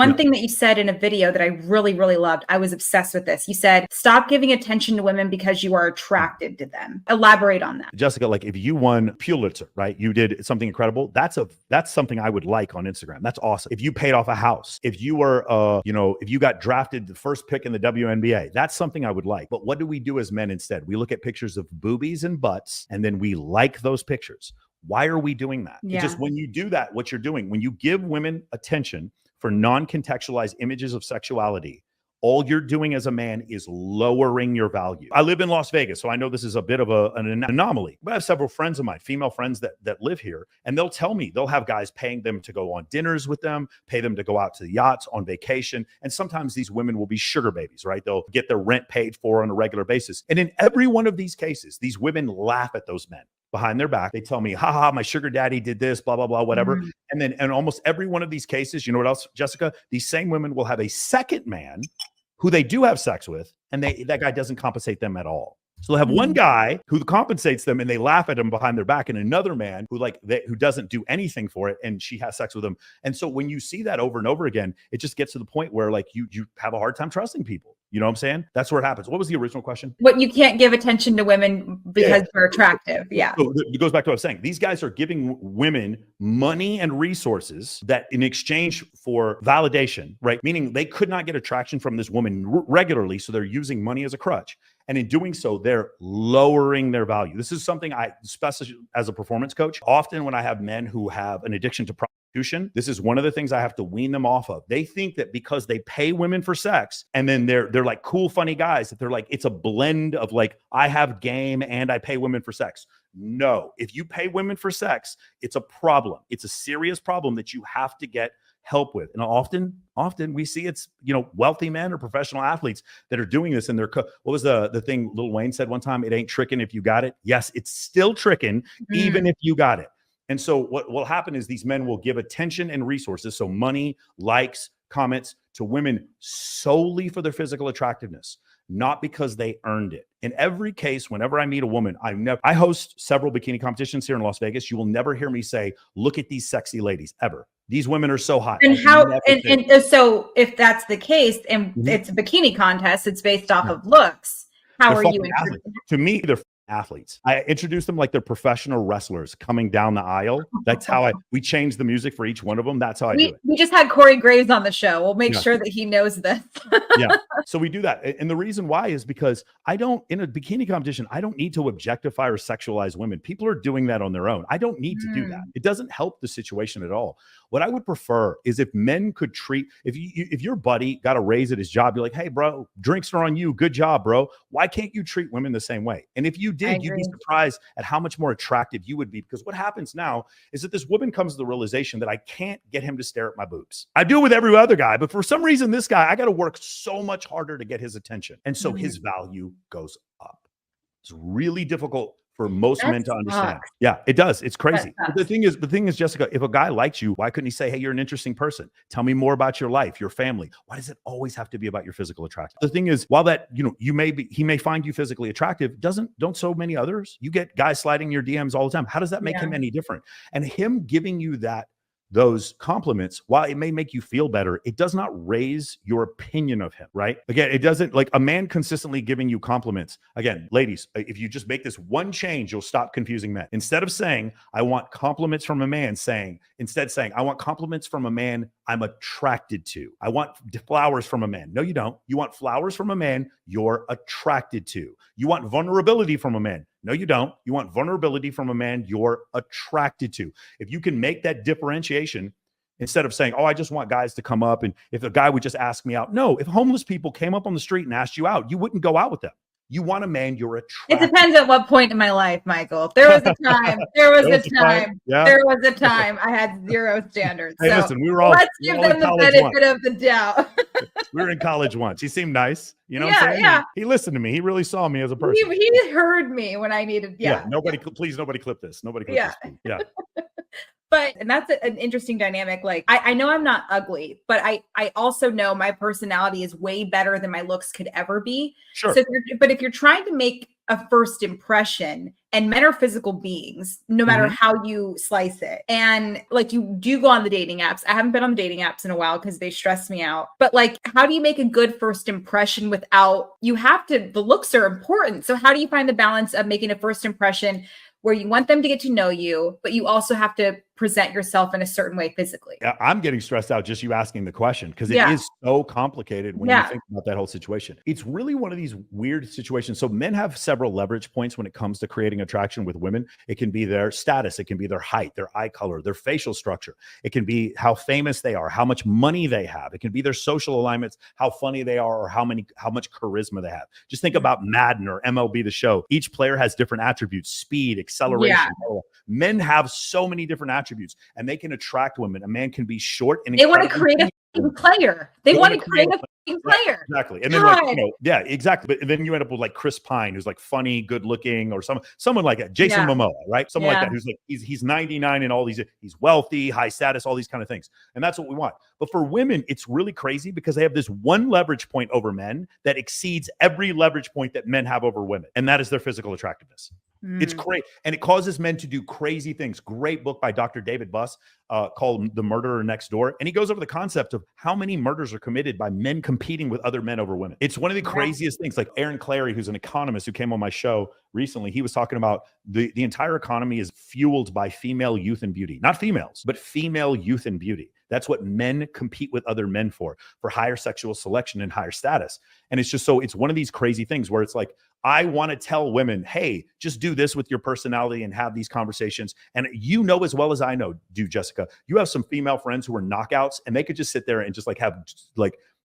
One thing that you said in a video that I really, really loved, I was obsessed with this. You said, stop giving attention to women because you are attracted to them. Elaborate on that. Jessica, like if you won Pulitzer, right? You did something incredible. That's something I would like on Instagram. That's awesome. If you paid off a house, if you were, if you got drafted the first pick in the WNBA, that's something I would like. But what do we do as men instead? We look at pictures of boobies and butts, and then we like those pictures. Why are we doing that? Yeah. Just when you do that, what you're doing, when you give women attention for non-contextualized images of sexuality, all you're doing as a man is lowering your value. I live in Las Vegas, so I know this is a bit of an anomaly. But I have several friends of mine, female friends that live here, and they'll tell me they'll have guys paying them to go on dinners with them, pay them to go out to the yachts on vacation. And sometimes these women will be sugar babies, right? They'll get their rent paid for on a regular basis. And in every one of these cases, these women laugh at those men. Behind their back, they tell me, haha, my sugar daddy did this, blah, blah, blah, whatever. Mm-hmm. And then in almost every one of these cases, you know what else, Jessica? These same women will have a second man who they do have sex with, and that guy doesn't compensate them at all. So they'll have one guy who compensates them and they laugh at him behind their back, and another man who doesn't do anything for it, and she has sex with him. And so when you see that over and over again, it just gets to the point where like you have a hard time trusting people. You know what I'm saying? That's where it happens. What was the original question? What, you can't give attention to women because they're attractive. Yeah. So it goes back to what I was saying. These guys are giving women money and resources that in exchange for validation, right? Meaning they could not get attraction from this woman regularly. So they're using money as a crutch. And in doing so, they're lowering their value. This is something I, especially as a performance coach, often when I have men who have an addiction to prostitution, this is one of the things I have to wean them off of. They think that because they pay women for sex and then they're like cool, funny guys, that they're like, it's a blend of like, I have game and I pay women for sex. No, if you pay women for sex, it's a problem. It's a serious problem that you have to get help with. And often we see it's, wealthy men or professional athletes that are doing this. And they're, what was the thing Lil Wayne said one time? It ain't tricking if you got it. Yes, it's still tricking even if you got it. And so what will happen is these men will give attention and resources, so money, likes, comments, to women solely for their physical attractiveness, not because they earned it. In every case, whenever I meet a woman, I host several bikini competitions here in Las Vegas. You will never hear me say, look at these sexy ladies, ever. These women are so hot. And so if that's the case, and it's a bikini contest, it's based off of looks. How are you? To me, they're athletes. I introduce them like they're professional wrestlers coming down the aisle. That's how we change the music for each one of them. That's how I do it. We just had Corey Graves on the show. We'll make sure that he knows this. Yeah. So we do that. And the reason why is because in a bikini competition, I don't need to objectify or sexualize women. People are doing that on their own. I don't need to do that. It doesn't help the situation at all. What I would prefer is if men could treat, if your buddy got a raise at his job, you're like, hey, bro, drinks are on you. Good job, bro. Why can't you treat women the same way? And if you did, you'd be surprised at how much more attractive you would be. Because what happens now is that this woman comes to the realization that I can't get him to stare at my boobs. I do it with every other guy, but for some reason, this guy, I got to work so much harder to get his attention. And so his value goes up. It's really difficult for most men to understand. Yeah, it does. It's crazy. But the thing is, Jessica, if a guy likes you, why couldn't he say, hey, you're an interesting person. Tell me more about your life, your family. Why does it always have to be about your physical attraction? The thing is, while that, he may find you physically attractive, don't so many others? You get guys sliding your DMs all the time. How does that make him any different? And him giving you those compliments, while it may make you feel better, it does not raise your opinion of him, right? Again, it doesn't, like a man consistently giving you compliments. Again, ladies, if you just make this one change, you'll stop confusing men. Instead of saying, I want compliments from a man, instead saying, I want compliments from a man I'm attracted to. I want flowers from a man. No, you don't. You want flowers from a man you're attracted to. You want vulnerability from a man. No, you don't. You want vulnerability from a man you're attracted to. If you can make that differentiation, instead of saying, oh, I just want guys to come up, and if a guy would just ask me out. No, if homeless people came up on the street and asked you out, you wouldn't go out with them. You want a man you're attracted. It depends at what point in my life, Michael. There was a time. There was a time I had zero standards. Hey, listen, let's give them the benefit of the doubt. We were in college once. He seemed nice. You know what I'm saying? Yeah. He listened to me. He really saw me as a person. He heard me when I needed. Yeah. Please, nobody clip this. Nobody clip this. Yeah. And that's an interesting dynamic. Like, I know I'm not ugly, but I also know my personality is way better than my looks could ever be. Sure. So, if you're trying to make a first impression, and men are physical beings, no matter how you slice it. And like, you do go on the dating apps. I haven't been on the dating apps in a while because they stress me out. But like, how do you make a good first impression without, the looks are important. So how do you find the balance of making a first impression where you want them to get to know you, but you also have to present yourself in a certain way physically? I'm getting stressed out just you asking the question, because it is so complicated when you think about that whole situation. It's really one of these weird situations. So men have several leverage points when it comes to creating attraction with women. It can be their status. It can be their height, their eye color, their facial structure. It can be how famous they are, how much money they have. It can be their social alignments, how funny they are, or how much charisma they have. Just think about Madden or MLB The Show. Each player has different attributes: speed, acceleration. Men have so many different attributes, and they can attract women. A man can be short and they want to create a player. They want to create a player. Exactly. And then exactly. But then you end up with like Chris Pine, who's like funny, good looking, or someone like that. Jason Momoa, right? Someone like that, who's like, he's 99 and all these, he's wealthy, high status, all these kind of things. And that's what we want. But for women, it's really crazy because they have this one leverage point over men that exceeds every leverage point that men have over women. And that is their physical attractiveness. It's great. And it causes men to do crazy things. Great book by Dr. David Buss called The Murderer Next Door. And he goes over the concept of how many murders are committed by men competing with other men over women. It's one of the craziest things. Like Aaron Clary, who's an economist who came on my show recently, he was talking about the entire economy is fueled by female youth and beauty. Not females, but female youth and beauty. That's what men compete with other men for higher sexual selection and higher status. And it's one of these crazy things where it's like, I want to tell women, hey, just do this with your personality and have these conversations. And you know as well as I know, Jessica, you have some female friends who are knockouts, and they could just sit there and just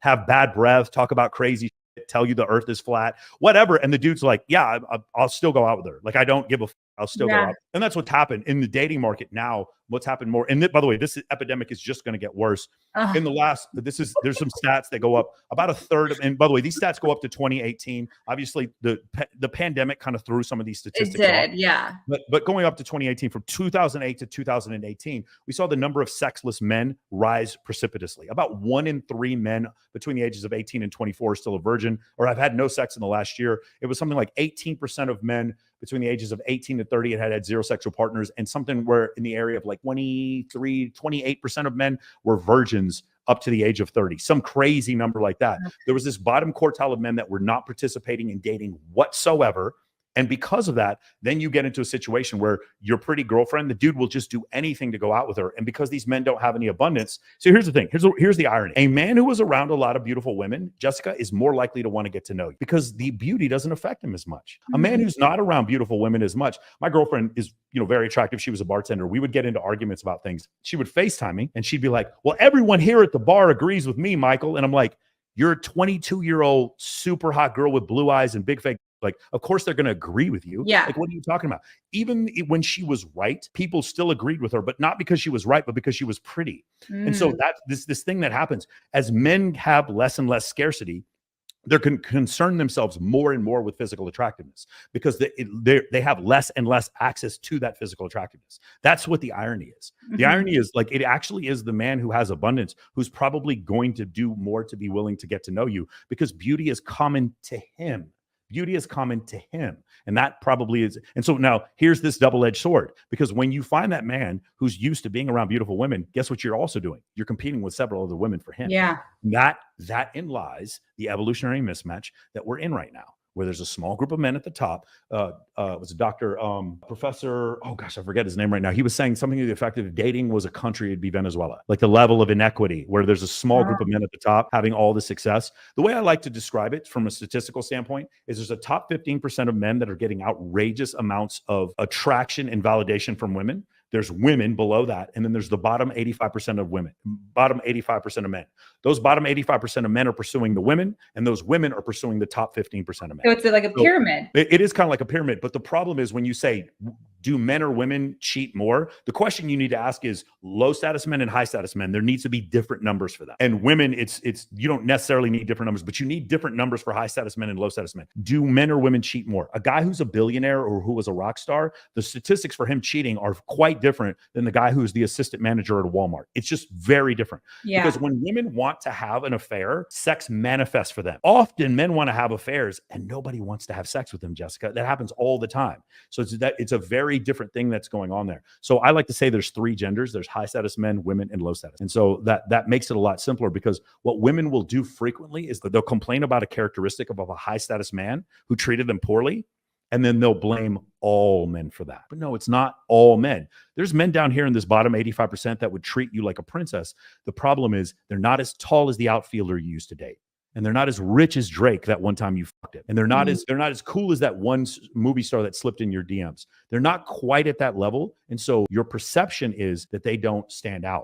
have bad breath, talk about crazy shit, tell you the earth is flat, whatever. And the dude's like, yeah, I'll still go out with her. Like, I don't give a I'll still go out. And that's what's happened in the dating market now. What's happened more, and by the way, this epidemic is just going to get worse. In the last, there's some stats that go up about a third of, and by the way, these stats go up to 2018. Obviously, the pandemic kind of threw some of these statistics. It did, yeah. But going up to 2018, from 2008 to 2018, we saw the number of sexless men rise precipitously. About 1 in 3 men between the ages of 18 and 24 are still a virgin, or have had no sex in the last year. It was something like 18% of men between the ages of 18 to 30 had zero sexual partners, and something where in the area of like 28% of men were virgins up to the age of 30, some crazy number like that. There was this bottom quartile of men that were not participating in dating whatsoever. And because of that, then you get into a situation where your pretty girlfriend, the dude will just do anything to go out with her. And because these men don't have any abundance. So here's the thing. Here's the irony. A man who was around a lot of beautiful women, Jessica, is more likely to want to get to know you because the beauty doesn't affect him as much. A man who's not around beautiful women as much. My girlfriend is, very attractive. She was a bartender. We would get into arguments about things. She would FaceTime me and she'd be like, well, everyone here at the bar agrees with me, Michael. And I'm like, you're a 22-year-old super hot girl with blue eyes and big fake. Like, of course they're going to agree with you. Yeah. Like, what are you talking about? Even when she was right, people still agreed with her, but not because she was right, but because she was pretty. And so that's this thing that happens as men have less and less scarcity. They're concern themselves more and more with physical attractiveness because they have less and less access to that physical attractiveness. That's what the irony is. The irony is, like, it actually is the man who has abundance who's probably going to do more to be willing to get to know you because beauty is common to him. Beauty is common to him. And that probably is. And so now here's this double-edged sword, because when you find that man who's used to being around beautiful women, guess what you're also doing? You're competing with several other women for him. Yeah. That in lies the evolutionary mismatch that we're in right now, where there's a small group of men at the top. Was a doctor, professor, oh gosh, I forget his name right now. He was saying something to the effect of, if dating was a country, it'd be Venezuela. Like the level of inequity where there's a small group of men at the top having all the success. The way I like to describe it from a statistical standpoint is there's a top 15% of men that are getting outrageous amounts of attraction and validation from women. There's women below that. And then there's the bottom 85% of women, bottom 85% of men. Those bottom 85% of men are pursuing the women, and those women are pursuing the top 15% of men. So it's like a pyramid. It is kind of like a pyramid. But the problem is when you say Do men or women cheat more? The question you need to ask is low status men and high status men. There needs to be different numbers for that. And women, it's you don't necessarily need different numbers, but you need different numbers for high status men and low status men. Do men or women cheat more? A guy who's a billionaire or who was a rock star, the statistics for him cheating are quite different than the guy who's the assistant manager at a Walmart. It's just very different. Yeah. Because when women want to have an affair, sex manifests for them. Often men want to have affairs and nobody wants to have sex with them, Jessica. That happens all the time. So it's a very different thing that's going on there. So I like to say there's three genders. There's high status men, women, and low status. And so that makes it a lot simpler, because what women will do frequently is that they'll complain about a characteristic of a high status man who treated them poorly, and then they'll blame all men for that. But no, it's not all men. There's men down here in this bottom 85% that would treat you like a princess. The problem is they're not as tall as the outfielder you used to date. And they're not as rich as Drake that one time you fucked it. And they're not as cool as that one movie star that slipped in your DMs. They're not quite at that level. And so your perception is that they don't stand out.